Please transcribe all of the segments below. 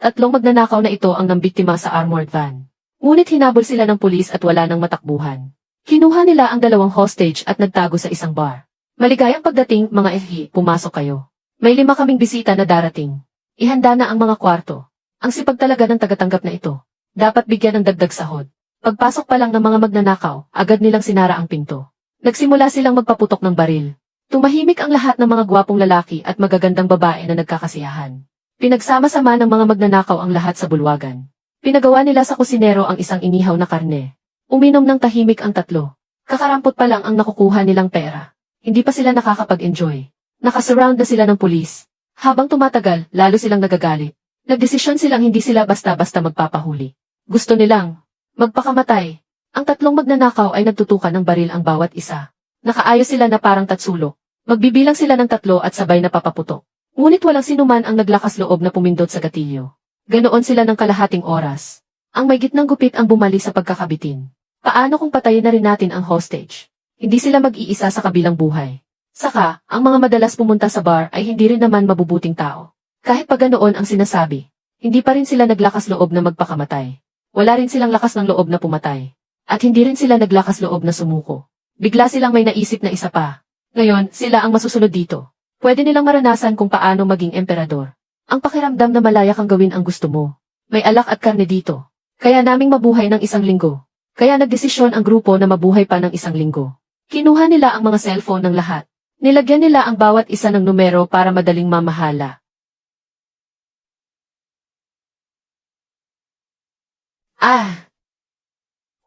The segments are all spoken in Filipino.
Tatlong magnanakaw na ito ang nambiktima sa armored van. Ngunit hinabol sila ng pulis at wala nang matakbuhan. Kinuha nila ang dalawang hostage at nagtago sa isang bar. Maligayang pagdating, mga FE, pumasok kayo. May 5 kaming bisita na darating. Ihanda na ang mga kwarto. Ang sipag talaga ng tagatanggap na ito. Dapat bigyan ng dagdag sahod. Pagpasok pa lang ng mga magnanakaw, agad nilang sinara ang pinto. Nagsimula silang magpaputok ng baril. Tumahimik ang lahat ng mga gwapong lalaki at magagandang babae na nagkakasiyahan. Pinagsama-sama ng mga magnanakaw ang lahat sa bulwagan. Pinagawa nila sa kusinero ang isang inihaw na karne. Uminom ng tahimik ang tatlo. Kakarampot pa lang ang nakukuha nilang pera. Hindi pa sila nakakapag-enjoy. Nakasurround na sila ng pulis. Habang tumatagal, lalo silang nagagalit. Nagdesisyon silang hindi sila basta-basta magpapahuli. Gusto nilang magpakamatay. Ang tatlong magnanakaw ay nagtutukan ng baril ang bawat isa. Nakaayos sila na parang tatsulok. Magbibilang sila ng 3 at sabay na papaputok. Ngunit walang sinuman ang naglakas loob na pumindot sa gatilyo. Ganoon sila ng kalahating oras. Ang may gitnang gupit ang bumali sa pagkakabitin. Paano kung patayin na rin natin ang hostage? Hindi sila mag-iisa sa kabilang buhay. Saka, ang mga madalas pumunta sa bar ay hindi rin naman mabubuting tao. Kahit pa ganoon ang sinasabi, hindi pa rin sila naglakas loob na magpakamatay. Wala rin silang lakas ng loob na pumatay. At hindi rin sila naglakas loob na sumuko. Bigla silang may naisip na isa pa. Ngayon, sila ang masusunod dito. Pwede nilang maranasan kung paano maging emperador. Ang pakiramdam na malaya kang gawin ang gusto mo. May alak at karne dito. Kaya naming mabuhay ng 1 linggo. Kaya nagdesisyon ang grupo na mabuhay pa ng 1 linggo. Kinuha nila ang mga cellphone ng lahat. Nilagyan nila ang bawat isa ng numero para madaling mamahala.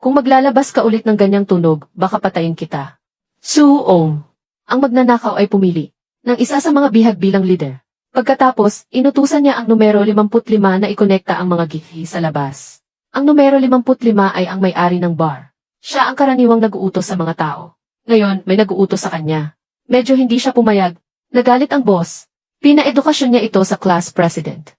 Kung maglalabas ka ulit ng ganyang tunog, baka patayin kita. Suong. Ang magnanakaw ay pumili ng isa sa mga bihag bilang leader. Pagkatapos, inutusan niya ang numero 55 na ikonekta ang mga gihi sa labas. Ang numero 55 ay ang may-ari ng bar. Siya ang karaniwang nag-uutos sa mga tao. Ngayon, may nag-uutos sa kanya. Medyo hindi siya pumayag. Nagalit ang boss. Pinaedukasyon niya ito sa class president.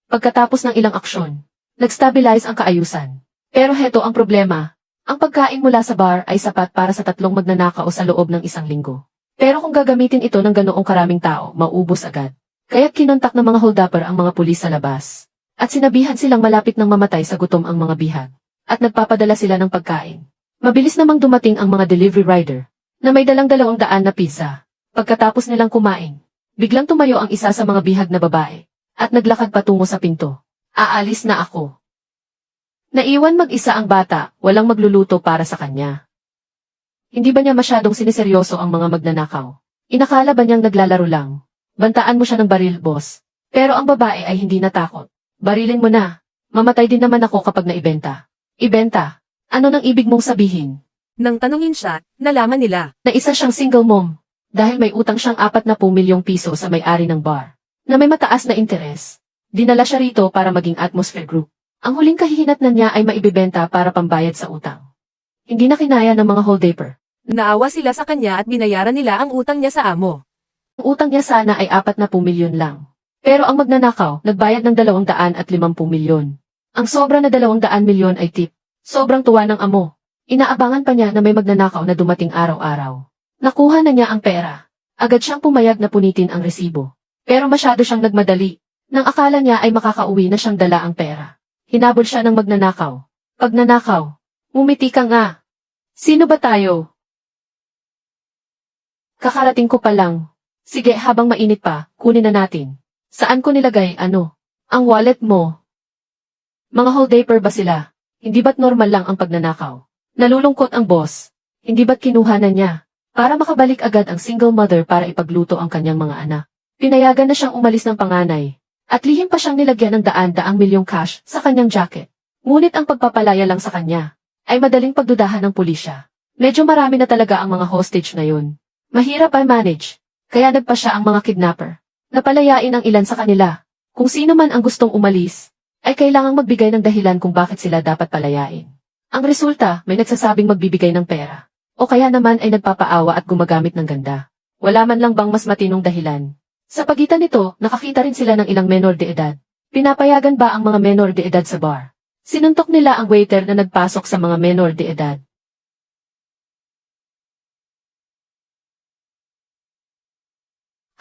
Pagkatapos ng ilang aksyon, nag-stabilize ang kaayusan. Pero heto ang problema. Ang pagkain mula sa bar ay sapat para sa 3 magnanakaw sa loob ng 1 linggo. Pero kung gagamitin ito ng ganoong karaming tao, mauubos agad. Kaya't kinontak ng mga holdupper ang mga pulis sa labas. At sinabihan silang malapit ng mamatay sa gutom ang mga bihag. At nagpapadala sila ng pagkain. Mabilis namang dumating ang mga delivery rider na may dalang 200 na pizza. Pagkatapos nilang kumain, biglang tumayo ang isa sa mga bihag na babae at naglakad patungo sa pinto. Aalis na ako. Naiwan mag-isa ang bata, walang magluluto para sa kanya. Hindi ba niya masyadong siniseryoso ang mga magnanakaw? Inakala ba niyang naglalaro lang? Bantaan mo siya ng baril, boss. Pero ang babae ay hindi natakot. Barilin mo na. Mamatay din naman ako kapag naibenta. Ibenta? Ano nang ibig mong sabihin? Nang tanungin siya, nalaman nila Na isa siyang single mom. Dahil may utang siyang 40 milyong piso sa may-ari ng bar. Na may mataas na interes. Dinala siya rito para maging atmosphere group. Ang huling kahihinatnan niya ay maibibenta para pambayad sa utang. Hindi na kinaya ng mga holdupper. Naawa sila sa kanya at binayaran nila ang utang niya sa amo. Ang utang niya sana ay 40 milyon lang. Pero ang magnanakaw, nagbayad ng 250 milyon. Ang sobra na 200 milyon ay tip. Sobrang tuwa ng amo. Inaabangan pa niya na may magnanakaw na dumating araw-araw. Nakuha na niya ang pera. Agad siyang pumayag na punitin ang resibo. Pero masyado siyang nagmadali. Nang akala niya ay makakauwi na siyang dala ang pera. Hinabol siya ng magnanakaw. Pag nanakaw, umiti ka nga. Sino ba tayo? Kakarating ko pa lang. Sige, habang mainit pa, kunin na natin. Saan ko nilagay, ano? Ang wallet mo. Mga holdupper ba sila? Hindi ba't normal lang ang pagnanakaw? Nalulungkot ang boss. Hindi ba't kinuha na niya? Para makabalik agad ang single mother para ipagluto ang kanyang mga anak. Pinayagan na siyang umalis ng panganay. At lihim pa siyang nilagyan ng 100 milyong cash sa kanyang jacket. Ngunit ang pagpapalaya lang sa kanya ay madaling pagdudahan ng pulisya. Medyo marami na talaga ang mga hostage ngayon. Mahirap ay manage, kaya nagpa siya ang mga kidnapper. Napalayain ang ilan sa kanila. Kung sino man ang gustong umalis, ay kailangang magbigay ng dahilan kung bakit sila dapat palayain. Ang resulta, may nagsasabing magbibigay ng pera. O kaya naman ay nagpapaawa at gumagamit ng ganda. Wala man lang bang mas matinong dahilan. Sa pagitan nito, nakakita rin sila ng ilang menor de edad. Pinapayagan ba ang mga menor de edad sa bar? Sinuntok nila ang waiter na nagpasok sa mga menor de edad.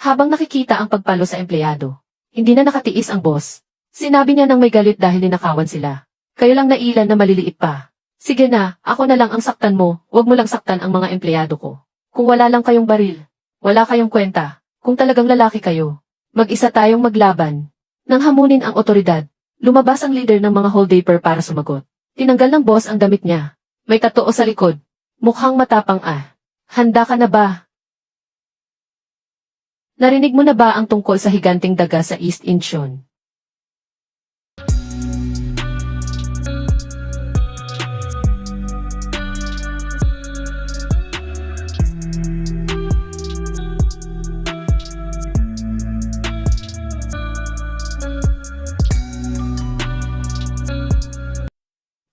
Habang nakikita ang pagpalo sa empleyado, Hindi na nakatiis ang boss. Sinabi niya nang may galit dahil ninakawan sila. Kayo lang nailan na maliliit pa. Sige na, ako na lang ang saktan mo, wag mo lang saktan ang mga empleyado ko. Kung wala lang kayong baril, wala kayong kwenta. Kung talagang lalaki kayo, mag-isa tayong maglaban. Nang hamunin ang otoridad, lumabas ang leader ng mga holdaper para sumagot. Tinanggal ng boss ang damit niya. May tattoo sa likod. Mukhang matapang ah. Handa ka na ba? Narinig mo na ba ang tungkol sa higanting daga sa East Incheon?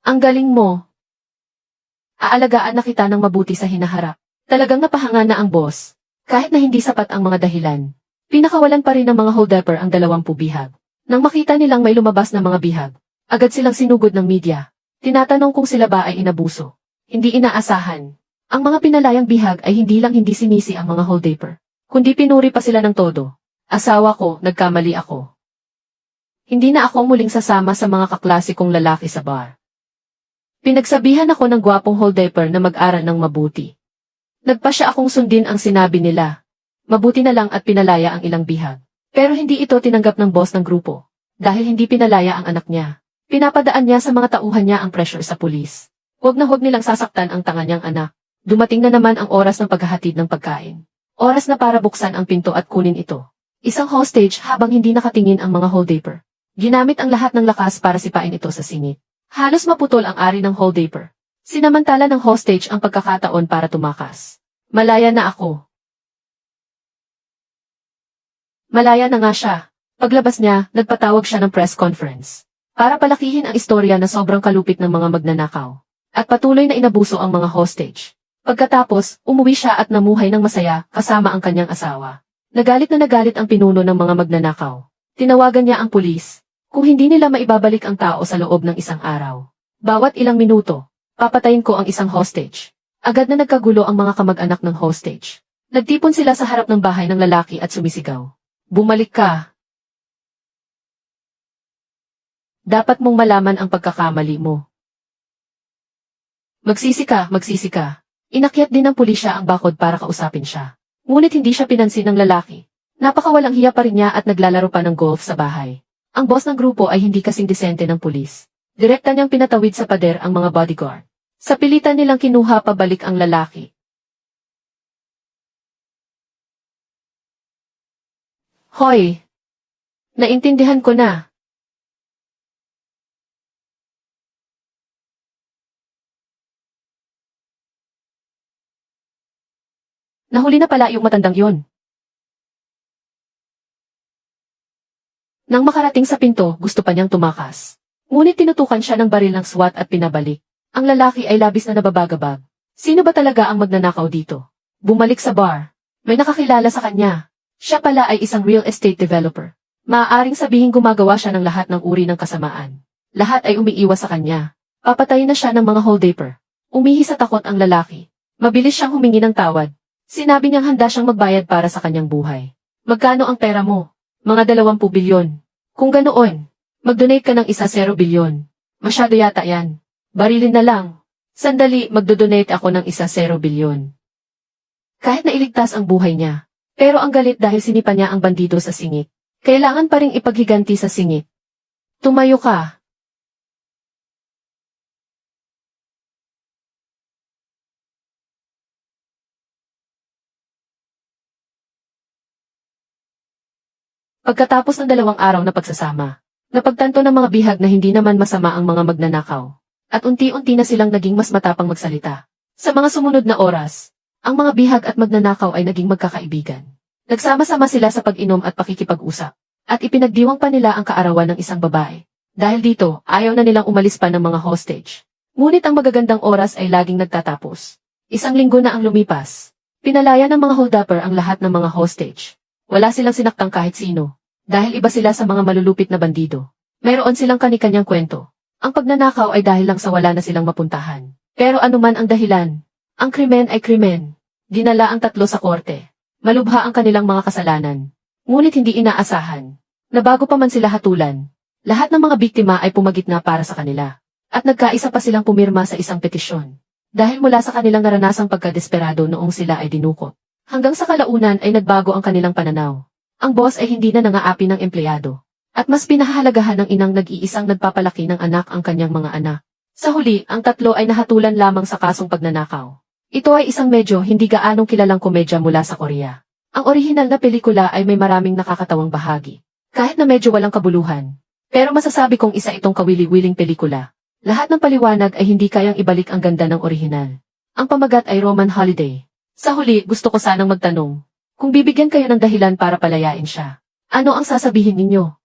Ang galing mo. Aalagaan na kita ng mabuti sa hinaharap. Talagang napahanga na ang boss. Kahit na hindi sapat ang mga dahilan. Pinakawalan pa rin ng mga holdaper ang 20 bihag. Nang makita nilang may lumabas na mga bihag, agad silang sinugod ng media. Tinatanong kung sila ba ay inabuso. Hindi inaasahan. Ang mga pinalayang bihag ay hindi sinisi ang mga holdaper, kundi pinuri pa sila ng todo. Asawa ko, nagkamali ako. Hindi na ako muling sasama sa mga kaklase kong lalaki sa bar. Pinagsabihan ako ng gwapong holdaper na mag-aral ng mabuti. Nagpasya akong sundin ang sinabi nila. Mabuti na lang at pinalaya ang ilang bihag. Pero hindi ito tinanggap ng boss ng grupo. Dahil hindi pinalaya ang anak niya. Pinapadaan niya sa mga tauhan niya ang pressure sa pulis. Huwag na huwag nilang sasaktan ang tanga niyang anak. Dumating na naman ang oras ng paghahatid ng pagkain. Oras na para buksan ang pinto at kunin ito. Isang hostage habang hindi nakatingin ang mga holdaper. Ginamit ang lahat ng lakas para sipain ito sa singit. Halos maputol ang ari ng holdaper. Sinamantala ng hostage ang pagkakataon para tumakas. Malaya na ako. Malaya na nga siya. Paglabas niya, nagpatawag siya ng press conference. Para palakihin ang istorya na sobrang kalupit ng mga magnanakaw. At patuloy na inabuso ang mga hostage. Pagkatapos, umuwi siya at namuhay ng masaya kasama ang kanyang asawa. Nagalit ang pinuno ng mga magnanakaw. Tinawagan niya ang pulis. Kung hindi nila maibabalik ang tao sa loob ng isang araw. Bawat ilang minuto, papatayin ko ang isang hostage. Agad na nagkagulo ang mga kamag-anak ng hostage. Nagtipon sila sa harap ng bahay ng lalaki at sumisigaw. Bumalik ka. Dapat mong malaman ang pagkakamali mo. Magsisi ka. Inakyat din ng pulisya ang bakod para kausapin siya. Ngunit hindi siya pinansin ng lalaki. Napakawalang hiya pa rin niya at naglalaro pa ng golf sa bahay. Ang boss ng grupo ay hindi kasing disente ng pulis. Direkta niyang pinatawid sa pader ang mga bodyguard. Sa pilitan nilang kinuha pabalik ang lalaki. Hoy! Naintindihan ko na. Nahuli na pala yung matandang yon. Nang makarating sa pinto, gusto pa niyang tumakas. Ngunit tinutukan siya ng baril ng SWAT at pinabalik. Ang lalaki ay labis na nababagabag. Sino ba talaga ang magnanakaw dito? Bumalik sa bar. May nakakilala sa kanya. Siya pala ay isang real estate developer. Maaaring sabihin gumagawa siya ng lahat ng uri ng kasamaan. Lahat ay umiiwas sa kanya. Papatayin na siya ng mga holdaper. Umihi sa takot ang lalaki. Mabilis siyang humingi ng tawad. Sinabi niyang handa siyang magbayad para sa kanyang buhay. Magkano ang pera mo? Mga 20 bilyon. Kung ganoon, mag-donate ka ng 1 bilyon. Masyado yata yan. Barilin na lang. Sandali, magdodonate ako ng 1 bilyon. Kahit na iligtas ang buhay niya. Pero ang galit dahil sinipa niya ang bandido sa singit. Kailangan pa ring ipaghiganti sa singit. Tumayo ka. Pagkatapos ng 2 araw na pagsasama, napagtanto ng mga bihag na hindi naman masama ang mga magnanakaw. At unti-unti na silang naging mas matapang magsalita. Sa mga sumunod na oras, ang mga bihag at magnanakaw ay naging magkakaibigan. Nagsama-sama sila sa pag-inom at pakikipag-usap. At ipinagdiwang pa nila ang kaarawan ng isang babae. Dahil dito, ayaw na nilang umalis pa ng mga hostage. Ngunit ang magagandang oras ay laging nagtatapos. 1 linggo na ang lumipas. Pinalaya ng mga holdupper ang lahat ng mga hostage. Wala silang sinaktang kahit sino. Dahil iba sila sa mga malulupit na bandido. Mayroon silang kani-kanyang kwento. Ang pagnanakaw ay dahil lang sa wala na silang mapuntahan. Pero anuman ang dahilan, ang krimen ay krimen. Dinala ang 3 sa korte. Malubha ang kanilang mga kasalanan. Ngunit hindi inaasahan. Nabago pa man sila hatulan, lahat ng mga biktima ay pumagitna para sa kanila. At nagkaisa pa silang pumirma sa isang petisyon. Dahil mula sa kanilang naranasang pagkadesperado noong sila ay dinukot. Hanggang sa kalaunan ay nagbago ang kanilang pananaw. Ang boss ay hindi na nangaapi ng empleyado. At mas pinahahalagahan ng inang nag-iisang nagpapalaki ng anak ang kanyang mga anak. Sa huli, ang tatlo ay nahatulan lamang sa kasong pagnanakaw. Ito ay isang medyo hindi gaanong kilalang komedya mula sa Korea. Ang orihinal na pelikula ay may maraming nakakatawang bahagi. Kahit na medyo walang kabuluhan. Pero masasabi kong isa itong kawili-wiling pelikula. Lahat ng paliwanag ay hindi kayang ibalik ang ganda ng orihinal. Ang pamagat ay Roman Holiday. Sa huli, gusto ko sanang magtanong. Kung bibigyan kayo ng dahilan para palayain siya, ano ang sasabihin ninyo?